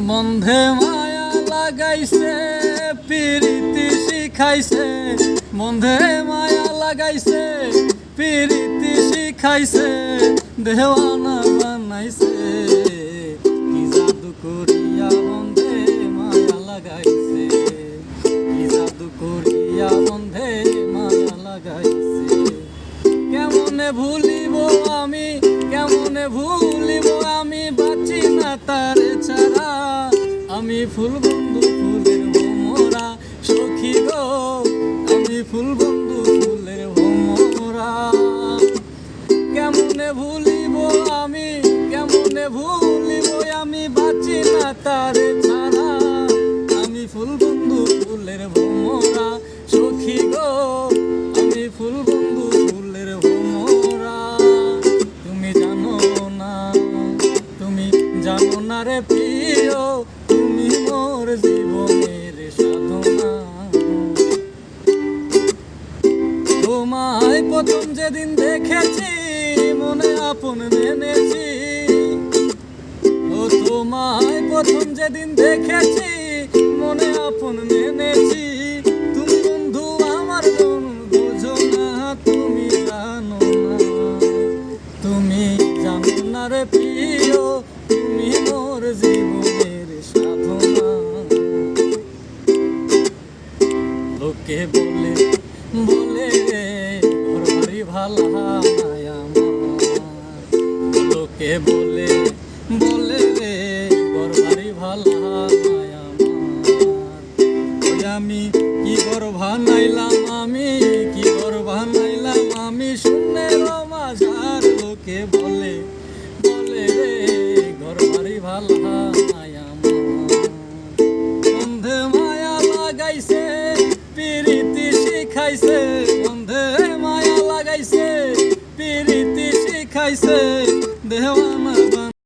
বন্ধে মায়া লাগাইছে পিরিতি শিখাইছে, বন্ধে মায়া লাগাইছে পিরিতি শিখাইছে, দেওয়ানা বানাইছে। কি জাদু করিয়া বন্ধে মায়া লাগাইছে, কি জাদু করিয়া বন্ধে মায়া লাগাইছে। কেমনে ভুলিব আমি, কেমনে ভুলিব আমি, বাঁচি না তারে ছাড়া। আমি ফুল বন্ধু ফুলের ভোমরা সখী গো, আমি ফুল বন্ধু ফুলের ভোমরা। কেমনে ভুলিব আমি, কেমনে ভুলিব আমি, বাঁচি না তারে ছাড়া। আমি ফুল বন্ধু ফুলের ভোমরা সখী গো, আমি ফুল বন্ধু ফুলের ভোমরা। তুমি জানো না, তুমি জানো না রে প্রিয়, তুমি মোর জীবনের সাধনা। তোমায় প্রথম যেদিন দেখেছি মনে আপন মেনেছি, ও তোমায় প্রথম যেদিন দেখেছি মনে আপন মেনেছি। তুমি বন্ধু আমার মন বোঝো না, তুমি জানো না, তুমি জানো না রে প্রিয়, তুমি মোর জীবনের সাধনা। লোকে বলে বলে ঘর বাড়ি ভালা নাই আমার, লোকে বলে বলে ঘর বাড়ি ভালা নাই আমার। ওই আমি কি ঘর বানাইলাম, আমি কি ঘর বানাইলাম আমি, শূন্যের মাঝার। লোকে বলে বলে ঘর বাড়ি ভালা নাই আমার। বন্ধে মায়া লাগাইছে পিরিতি শিখাইছে, বন্ধে মায়া লাগাইছে পিরিতি শিখাইছে, দেওয়ানা